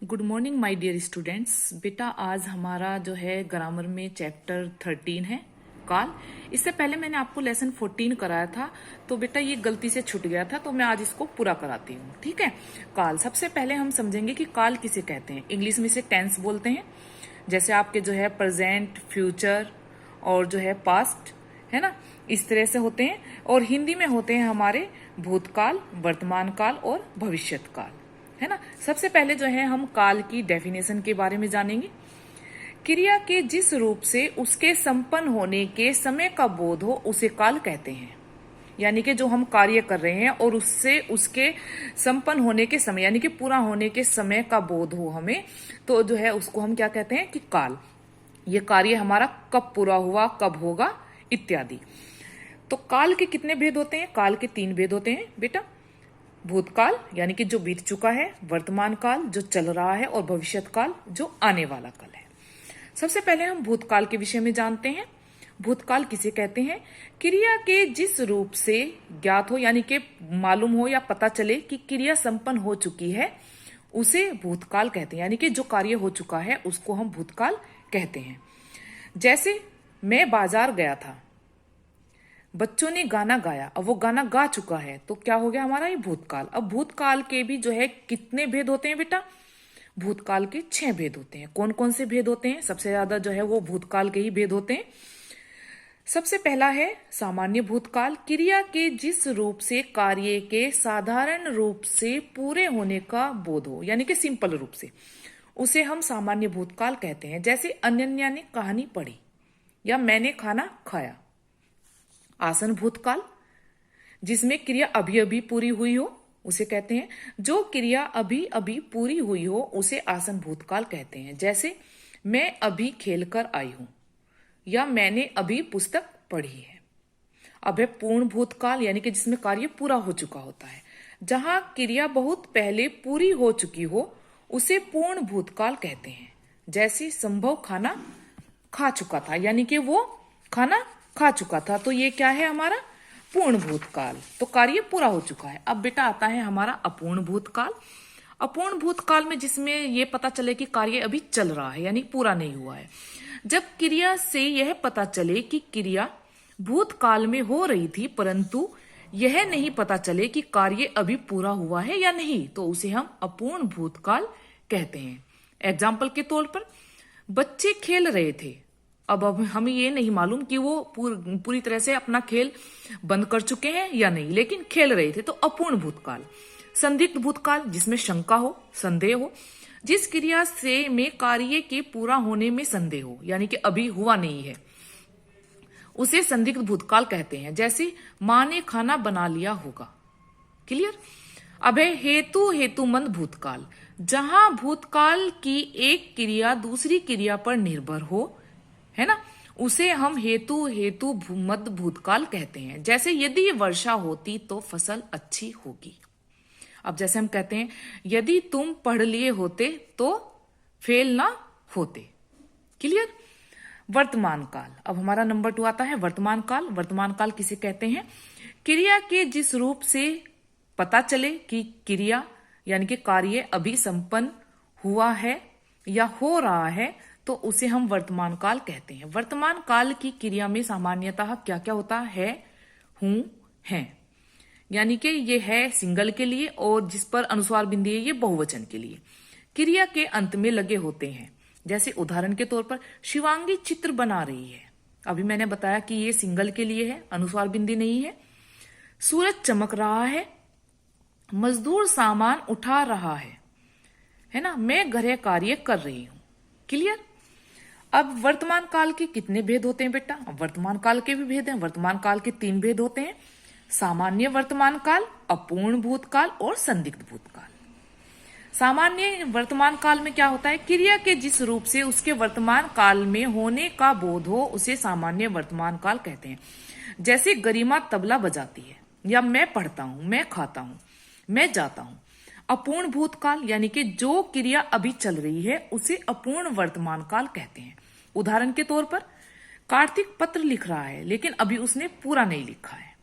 Good morning my dear students. बेटा आज हमारा जो है ग्रामर में चैप्टर 13 है काल। इससे पहले मैंने आपको लेसन 14 कराया था, तो बेटा ये गलती से छूट गया था, तो मैं आज इसको पूरा कराती हूँ। ठीक है। काल, सबसे पहले हम समझेंगे कि काल किसे कहते हैं। इंग्लिश में इसे टेंस बोलते हैं, जैसे आपके जो है प्रेजेंट, फ्यूचर और जो है पास्ट, है ना, इस तरह से होते हैं। और हिंदी में होते हैं हमारे भूतकाल, वर्तमान काल और भविष्यत काल, है ना। सबसे पहले जो है हम काल की डेफिनेशन के बारे में जानेंगे। क्रिया के जिस रूप से उसके संपन्न होने के समय का बोध हो उसे काल कहते हैं। यानी कि जो हम कार्य कर रहे हैं और उससे उसके संपन्न होने के समय यानी कि पूरा होने के समय का बोध हो हमें, तो जो है उसको हम क्या कहते हैं कि काल। ये कार्य हमारा कब पूरा हुआ, कब होगा, इत्यादि। तो काल के कितने भेद होते हैं? काल के 3 भेद होते हैं बेटा। भूतकाल यानी कि जो बीत चुका है, वर्तमान काल जो चल रहा है और भविष्यत काल जो आने वाला काल है। सबसे पहले हम भूतकाल के विषय में जानते हैं। भूतकाल किसे कहते हैं? क्रिया के जिस रूप से ज्ञात हो यानी कि मालूम हो या पता चले कि क्रिया संपन्न हो चुकी है उसे भूतकाल कहते हैं। यानी कि जो कार्य हो चुका है उसको हम भूतकाल कहते हैं। जैसे मैं बाजार गया था, बच्चों ने गाना गाया, अब वो गाना गा चुका है, तो क्या हो गया हमारा ये भूतकाल। अब भूतकाल के भी जो है कितने भेद होते हैं बेटा? भूतकाल के 6 भेद होते हैं। कौन कौन से भेद होते हैं? सबसे ज्यादा जो है वो भूतकाल के ही भेद होते हैं। सबसे पहला है सामान्य भूतकाल। क्रिया के जिस रूप से कार्य के साधारण रूप से पूरे होने का बोध हो यानी कि सिंपल रूप से, उसे हम सामान्य भूतकाल कहते हैं। जैसे अनन्या ने कहानी पढ़ी या मैंने खाना खाया। आसन भूतकाल, जिसमें क्रिया अभी अभी पूरी हुई हो उसे कहते हैं। जो क्रिया अभी अभी पूरी हुई हो उसे आसन भूतकाल कहते हैं। जैसे मैं अभी खेलकर आई हूं या मैंने अभी पुस्तक पढ़ी है। अब है पूर्ण भूतकाल यानी कि जिसमें कार्य पूरा हो चुका होता है। जहां क्रिया बहुत पहले पूरी हो चुकी हो उसे पूर्ण भूतकाल कहते हैं। जैसे संभव खाना खा चुका था यानी कि वो खाना खा चुका था, तो ये क्या है हमारा पूर्ण भूतकाल, तो कार्य पूरा हो चुका है। अब बेटा आता है हमारा अपूर्ण भूतकाल। अपूर्ण भूतकाल में जिसमें ये पता चले कि कार्य अभी चल रहा है यानी पूरा नहीं हुआ है। जब क्रिया से यह पता चले कि क्रिया भूतकाल में हो रही थी परंतु यह नहीं पता चले कि कार्य अभी पूरा हुआ है या नहीं, तो उसे हम अपूर्ण भूतकाल कहते हैं। एग्जाम्पल के तौर पर बच्चे खेल रहे थे, अब हमें ये नहीं मालूम कि वो पूरी तरह से अपना खेल बंद कर चुके हैं या नहीं, लेकिन खेल रहे थे, तो अपूर्ण भूतकाल। संदिग्ध भूतकाल, जिसमें शंका हो, संदेह हो, जिस क्रिया से में कार्य के पूरा होने में संदेह हो यानी कि अभी हुआ नहीं है, उसे संदिग्ध भूतकाल कहते हैं। जैसे मां ने खाना बना लिया होगा। क्लियर। अब है हेतुमंद भूतकाल, जहां भूतकाल की एक क्रिया दूसरी क्रिया पर निर्भर हो, है ना, उसे हम हेतु मद भूतकाल कहते हैं। जैसे यदि वर्षा होती तो फसल अच्छी होगी। अब जैसे हम कहते हैं यदि तुम पढ़ लिए होते तो फेल ना होते। क्लियर। वर्तमान काल, अब हमारा नंबर 2 आता है वर्तमान काल। वर्तमान काल किसे कहते हैं? क्रिया के जिस रूप से पता चले कि क्रिया यानी कि कार्य अभी संपन्न हुआ है या हो रहा है, तो उसे हम वर्तमान काल कहते हैं। वर्तमान काल की क्रिया में सामान्यतः क्या क्या होता है? हूं, है, यानी कि ये है सिंगल के लिए और जिस पर अनुस्वार बिंदी है ये बहुवचन के लिए। क्रिया के अंत में लगे होते हैं। जैसे उदाहरण के तौर पर शिवांगी चित्र बना रही है, अभी मैंने बताया कि ये सिंगल के लिए है, अनुस्वार बिंदी नहीं है। सूरज चमक रहा है, मजदूर सामान उठा रहा है ना, मैं गृह कार्य कर रही हूं। क्लियर। अब वर्तमान काल के कितने भेद होते हैं बेटा? वर्तमान काल के भी भेद हैं। वर्तमान काल के 3 भेद होते हैं। सामान्य वर्तमान काल, अपूर्ण भूतकाल और संदिग्ध भूतकाल। सामान्य वर्तमान काल में क्या होता है? क्रिया के जिस रूप से उसके वर्तमान काल में होने का बोध हो उसे सामान्य वर्तमान काल कहते हैं। जैसे गरिमा तबला बजाती है या मैं पढ़ता हूं, मैं खाता हूं, मैं जाता हूं। अपूर्ण भूतकाल यानी कि जो क्रिया अभी चल रही है उसे अपूर्ण वर्तमान काल कहते हैं। उदाहरण के तौर पर कार्तिक पत्र लिख रहा है लेकिन अभी उसने पूरा नहीं लिखा है।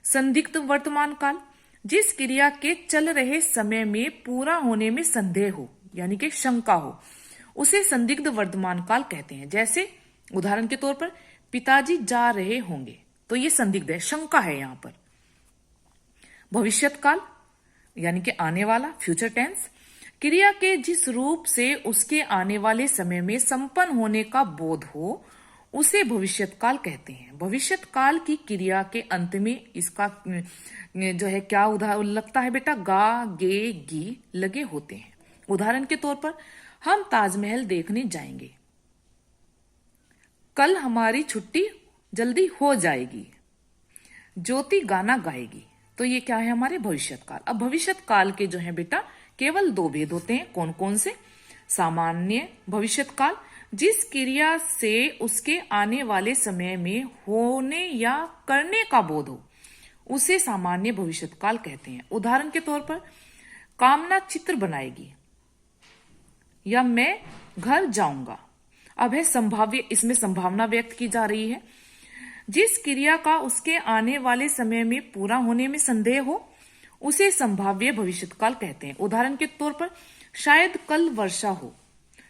संदिग्ध वर्तमान काल, जिस क्रिया के चल रहे समय में पूरा होने में संदेह हो, यानी कि शंका हो, उसे संदिग्ध वर्तमान काल कहते हैं। जैसे उदाहरण के तौर पर पिताजी जा रहे होंगे, तो ये संदिग्ध है, शंका है यहां पर। भविष्यत काल यानी कि आने वाला, फ्यूचर टेंस, क्रिया के जिस रूप से उसके आने वाले समय में संपन्न होने का बोध हो, उसे भविष्यत काल कहते हैं। भविष्यत काल की क्रिया के अंत में इसका जो है क्या उदाहरण लगता है बेटा, गा, गे, गी लगे होते हैं। उदाहरण के तौर पर हम ताजमहल देखने जाएंगे, कल हमारी छुट्टी जल्दी हो जाएगी, ज्योति गाना गाएगी। तो ये क्या है, हमारे भविष्यत काल। अब भविष्यत काल के जो है बेटा केवल दो भेद होते हैं, कौन कौन से? सामान्य भविष्यत काल, जिस क्रिया से उसके आने वाले समय में होने या करने का बोध हो, उसे सामान्य भविष्यत काल कहते हैं। उदाहरण के तौर पर कामना चित्र बनाएगी या मैं घर जाऊंगा। अब है संभाव्य, इसमें संभावना व्यक्त की जा रही है। जिस क्रिया का उसके आने वाले समय में पूरा होने में संदेह हो, उसे संभाव्य भविष्यकाल कहते हैं। उदाहरण के तौर पर शायद कल वर्षा हो,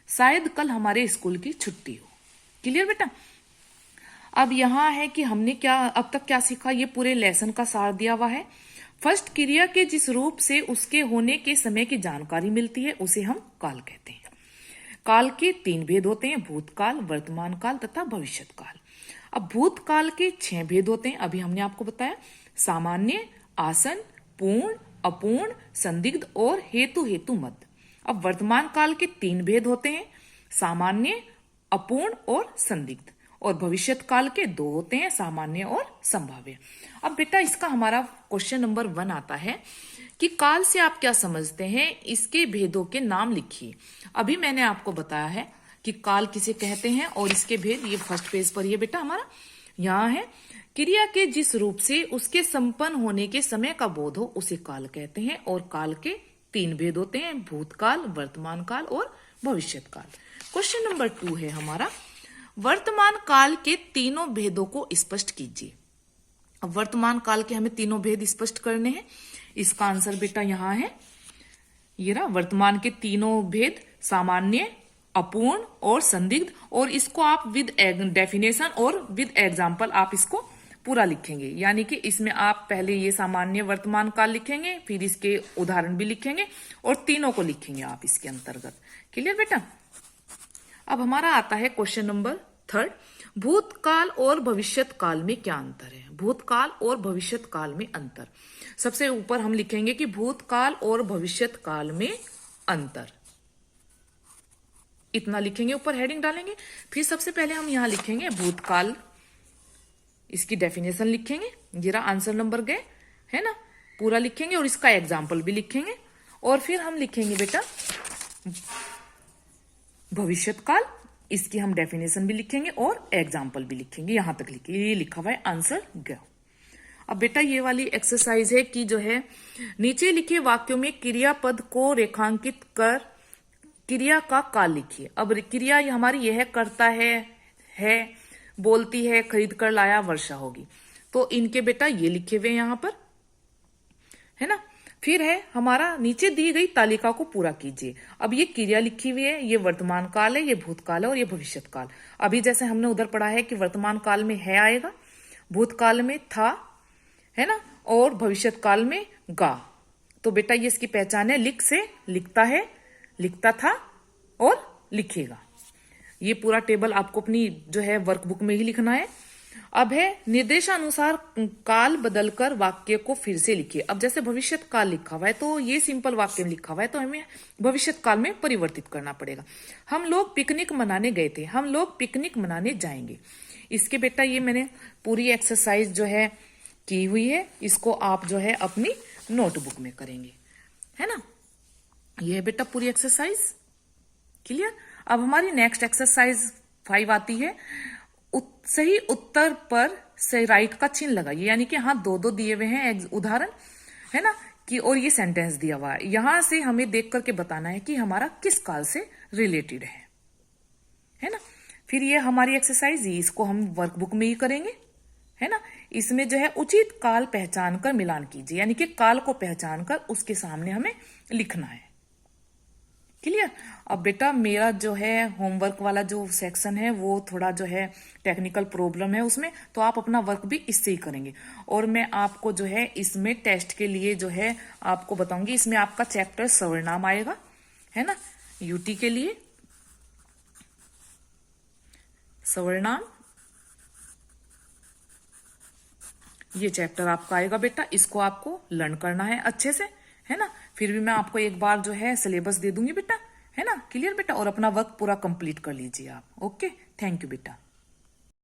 शायद कल हमारे स्कूल की छुट्टी हो। क्लियर बेटा? अब यहां है कि हमने क्या अब तक क्या सीखा, ये पूरे लेसन का सार दिया हुआ है। फर्स्ट, क्रिया के जिस रूप से उसके होने के समय की जानकारी मिलती है, उसे हम काल कहते हैं। काल के तीन भेद होते हैं, भूतकाल, वर्तमान काल तथा भविष्यत काल। अब भूतकाल के 6 भेद होते हैं, अभी हमने आपको बताया, सामान्य, आसन, पूर्ण, अपूर्ण, संदिग्ध और हेतु हेतु मत। अब वर्तमान काल के 3 भेद होते हैं, सामान्य, अपूर्ण और संदिग्ध। और भविष्यत काल के 2 होते हैं, सामान्य और संभाव्य। अब बेटा इसका हमारा क्वेश्चन नंबर 1 आता है कि काल से आप क्या समझते हैं, इसके भेदों के नाम लिखिए। अभी मैंने आपको बताया है कि काल किसे कहते हैं और इसके भेद, ये फर्स्ट पेज पर ये बेटा हमारा यहाँ है। क्रिया के जिस रूप से उसके संपन्न होने के समय का बोध हो, उसे काल कहते हैं। और काल के 3 भेद होते हैं, भूतकाल, वर्तमान काल और भविष्यत काल। क्वेश्चन नंबर 2 है हमारा, वर्तमान काल के तीनों भेदों को स्पष्ट कीजिए। अब वर्तमान काल के हमें तीनों भेद स्पष्ट करने हैं। इसका आंसर बेटा यहाँ है, ये रहा, वर्तमान के तीनों भेद सामान्य, अपूर्ण और संदिग्ध। और इसको आप विद डेफिनेशन और विद एग्जाम्पल आप इसको पूरा लिखेंगे। यानी कि इसमें आप पहले ये सामान्य वर्तमान काल लिखेंगे, फिर इसके उदाहरण भी लिखेंगे और तीनों को लिखेंगे आप इसके अंतर्गत। क्लियर बेटा? अब हमारा आता है क्वेश्चन नंबर 3, भूतकाल और भविष्यत काल में क्या अंतर है? भूतकाल और भविष्यत काल में अंतर। सबसे ऊपर हम लिखेंगे कि भूतकाल और भविष्यत काल में अंतर, इतना लिखेंगे, ऊपर हेडिंग डालेंगे। फिर सबसे पहले हम यहां लिखेंगे भूतकाल, इसकी डेफिनेशन लिखेंगे, जरा आंसर नंबर गए है ना, पूरा लिखेंगे और इसका एग्जाम्पल भी लिखेंगे। और फिर हम लिखेंगे बेटा भविष्यत काल, इसकी हम डेफिनेशन भी लिखेंगे और एग्जाम्पल भी लिखेंगे। यहां तक लिखिए, ये लिखा हुआ है, आंसर गया। अब बेटा ये वाली एक्सरसाइज है कि जो है नीचे लिखे वाक्यों में क्रियापद को रेखांकित कर क्रिया का काल लिखिए। अब क्रिया हमारी यह करता है, बोलती है, खरीद कर लाया, वर्षा होगी। तो इनके बेटा ये लिखे हुए यहाँ पर है ना। फिर है हमारा नीचे दी गई तालिका को पूरा कीजिए। अब ये क्रिया लिखी हुई है, ये वर्तमान काल है, ये भूतकाल है और ये भविष्यत काल। अभी जैसे हमने उधर पढ़ा है कि वर्तमान काल में है आएगा, भूतकाल में था, है ना, और भविष्यत काल में गा। तो बेटा ये इसकी पहचान है, लिख से लिखता है, लिखता था और लिखेगा। ये पूरा टेबल आपको अपनी जो है वर्कबुक में ही लिखना है। अब है निर्देशानुसार काल बदलकर वाक्य को फिर से लिखिए। अब जैसे भविष्यत काल लिखा हुआ है तो ये सिंपल वाक्य में लिखा हुआ है, तो हमें भविष्यत काल में परिवर्तित करना पड़ेगा। हम लोग पिकनिक मनाने गए थे, हम लोग पिकनिक मनाने जाएंगे। इसके बेटा ये मैंने पूरी एक्सरसाइज जो है की हुई है, इसको आप जो है अपनी नोटबुक में करेंगे, है ना। ये है बेटा पूरी एक्सरसाइज। क्लियर? अब हमारी नेक्स्ट एक्सरसाइज 5 आती है, सही उत्तर पर सही राइट का चिन्ह लगाइए। यानी कि हाँ 2-2 दिए हुए हैं उदाहरण, है ना, कि और ये सेंटेंस दिया हुआ है। यहां से हमें देख करके बताना है कि हमारा किस काल से रिलेटेड है ना। फिर ये हमारी एक्सरसाइज, इसको हम वर्कबुक में ही करेंगे, है ना। इसमें जो है उचित काल पहचान कर मिलान कीजिए, यानी कि काल को पहचान कर उसके सामने हमें लिखना है क्लियर। अब बेटा मेरा जो है होमवर्क वाला जो सेक्शन है वो थोड़ा जो है टेक्निकल प्रॉब्लम है उसमें, तो आप अपना वर्क भी इससे ही करेंगे। और मैं आपको जो है इसमें टेस्ट के लिए जो है आपको बताऊंगी, इसमें आपका चैप्टर सर्वनाम आएगा, है ना, यूटी के लिए सर्वनाम, ये चैप्टर आपका आएगा बेटा, इसको आपको लर्न करना है अच्छे से, है ना। फिर भी मैं आपको एक बार जो है सिलेबस दे दूंगी बेटा, है ना, क्लियर बेटा। और अपना वर्क पूरा कंप्लीट कर लीजिए आप। ओके, थैंक यू बेटा।